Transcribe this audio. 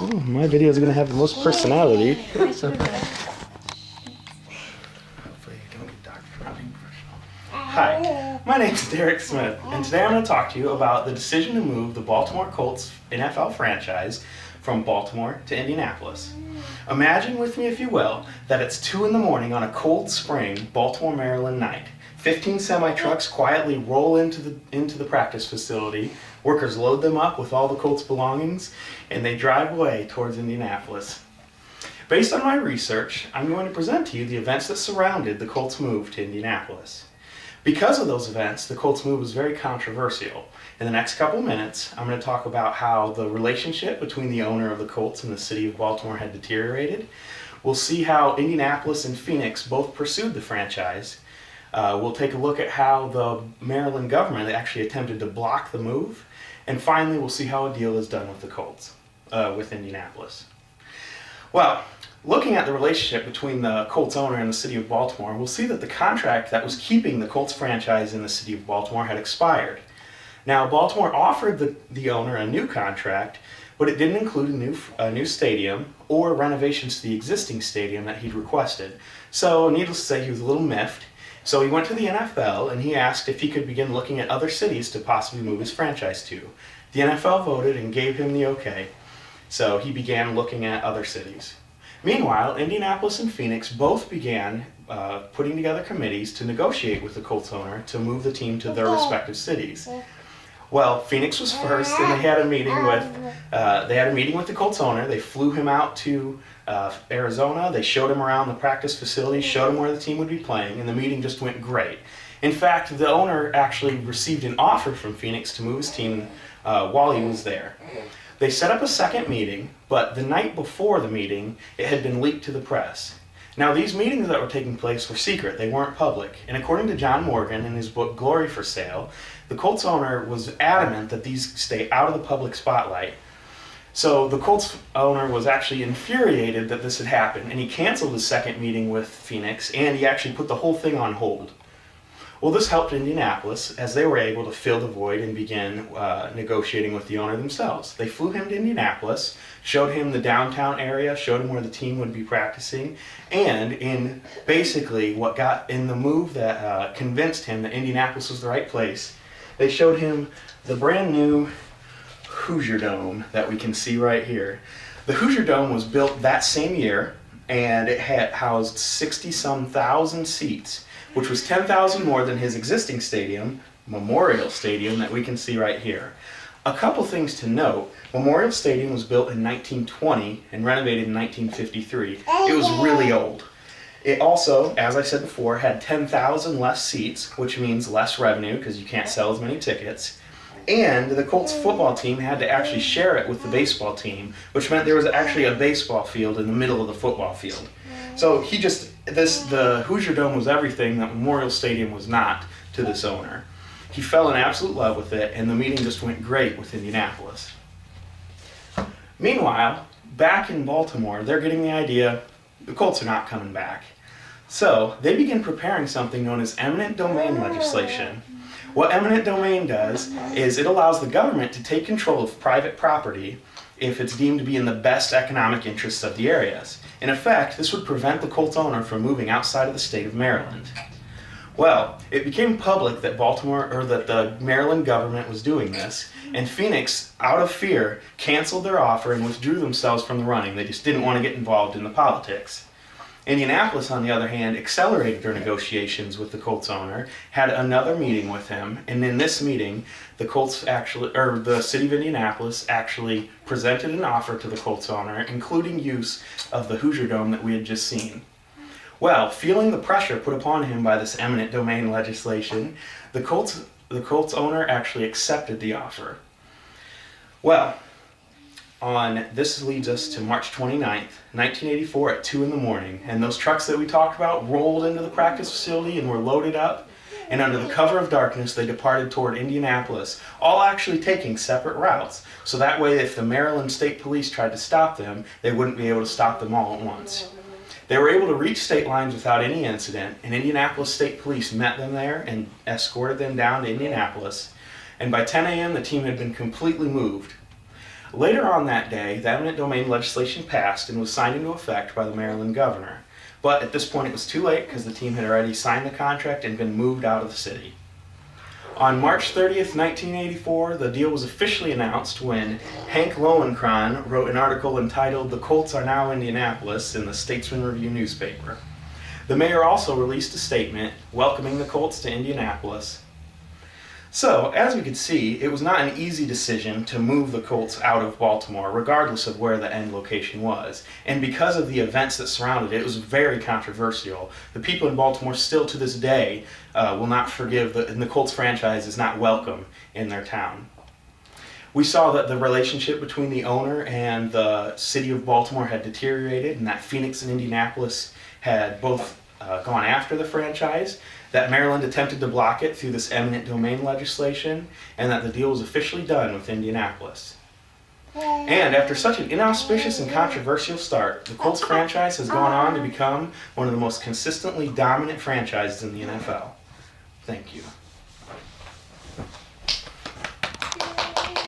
Oh, my video is going to have the most personality. Hopefully you don't get docked for not being professional. Hi, my name is Derek Smith, and today I'm going to talk to you about the decision to move the Baltimore Colts NFL franchise from Baltimore to Indianapolis. Imagine with me, if you will, that it's 2 in the morning on a cold spring Baltimore, Maryland night. 15 semi-trucks quietly roll into the practice facility. Workers load them up with all the Colts belongings, and they drive away towards Indianapolis. Based on my research, I'm going to present to you the events that surrounded the Colts move to Indianapolis. Because of those events, the Colts move was very controversial. In the next couple minutes, I'm going to talk about how the relationship between the owner of the Colts and the city of Baltimore had deteriorated. We'll see how Indianapolis and Phoenix both pursued the franchise. We'll take a look at how the Maryland government actually attempted to block the move. And finally, we'll see how a deal is done with the Colts, with Indianapolis. Well, looking at the relationship between the Colts owner and the city of Baltimore, we'll see that the contract that was keeping the Colts franchise in the city of Baltimore had expired. Now, Baltimore offered the owner a new contract, but it didn't include a new stadium or renovations to the existing stadium that he'd requested. So, needless to say, he was a little miffed. So he went to the NFL and he asked if he could begin looking at other cities to possibly move his franchise to. The NFL voted and gave him the okay, so he began looking at other cities. Meanwhile, Indianapolis and Phoenix both began putting together committees to negotiate with the Colts owner to move the team to their respective cities. Well, Phoenix was first, and they had a meeting with the Colts owner. They flew him out to Arizona. They showed him around the practice facility, showed him where the team would be playing, and the meeting just went great. In fact, the owner actually received an offer from Phoenix to move his team while he was there. They set up a second meeting, but the night before the meeting, it had been leaked to the press. Now, these meetings that were taking place were secret. They weren't public. And according to John Morgan in his book Glory for Sale, the Colts owner was adamant that these stay out of the public spotlight. So the Colts owner was actually infuriated that this had happened, and he canceled his second meeting with Phoenix, and he actually put the whole thing on hold. Well, this helped Indianapolis, as they were able to fill the void and begin negotiating with the owner themselves. They flew him to Indianapolis, showed him the downtown area, showed him where the team would be practicing, and in basically what got in the move that convinced him that Indianapolis was the right place, they showed him the brand new Hoosier Dome that we can see right here. The Hoosier Dome was built that same year, and it had housed 60-some thousand seats, which was 10,000 more than his existing stadium, Memorial Stadium, that we can see right here. A couple things to note: Memorial Stadium was built in 1920 and renovated in 1953. It was really old. It also, as I said before, had 10,000 less seats, which means less revenue because you can't sell as many tickets. And the Colts football team had to actually share it with the baseball team, which meant there was actually a baseball field in the middle of the football field. So the Hoosier Dome was everything that Memorial Stadium was not to this owner. He fell in absolute love with it, and the meeting just went great with Indianapolis. Meanwhile, back in Baltimore, they're getting the idea the Colts are not coming back. So they begin preparing something known as eminent domain legislation. What eminent domain does is it allows the government to take control of private property if it's deemed to be in the best economic interests of the areas. In effect, this would prevent the Colts owner from moving outside of the state of Maryland. Well, it became public that the Maryland government was doing this, and Phoenix, out of fear, canceled their offer and withdrew themselves from the running. They just didn't want to get involved in the politics. Indianapolis, on the other hand, accelerated their negotiations with the Colts owner, had another meeting with him, and in this meeting, the city of Indianapolis actually presented an offer to the Colts owner, including use of the Hoosier Dome that we had just seen. Well, feeling the pressure put upon him by this eminent domain legislation, the Colts owner actually accepted the offer. Well, this leads us to March 29th, 1984 at 2 in the morning, and those trucks that we talked about rolled into the practice facility and were loaded up, and under the cover of darkness they departed toward Indianapolis, all actually taking separate routes, so that way if the Maryland State Police tried to stop them, they wouldn't be able to stop them all at once. They were able to reach state lines without any incident, and Indianapolis State Police met them there and escorted them down to Indianapolis, and by 10 a.m. the team had been completely moved. Later on that day, the eminent domain legislation passed and was signed into effect by the Maryland governor. But at this point it was too late because the team had already signed the contract and been moved out of the city. On March 30th, 1984, the deal was officially announced when Hank Lowenkron wrote an article entitled "The Colts Are Now Indianapolis" in the Statesman Review newspaper. The mayor also released a statement welcoming the Colts to Indianapolis. So, as we could see, it was not an easy decision to move the Colts out of Baltimore, regardless of where the end location was. And because of the events that surrounded it, it was very controversial. The people in Baltimore still to this day will not forgive, and the Colts franchise is not welcome in their town. We saw that the relationship between the owner and the city of Baltimore had deteriorated, and that Phoenix and Indianapolis had both gone after the franchise, that Maryland attempted to block it through this eminent domain legislation, and that the deal was officially done with Indianapolis. And after such an inauspicious and controversial start, the Colts franchise has gone on to become one of the most consistently dominant franchises in the NFL. Thank you.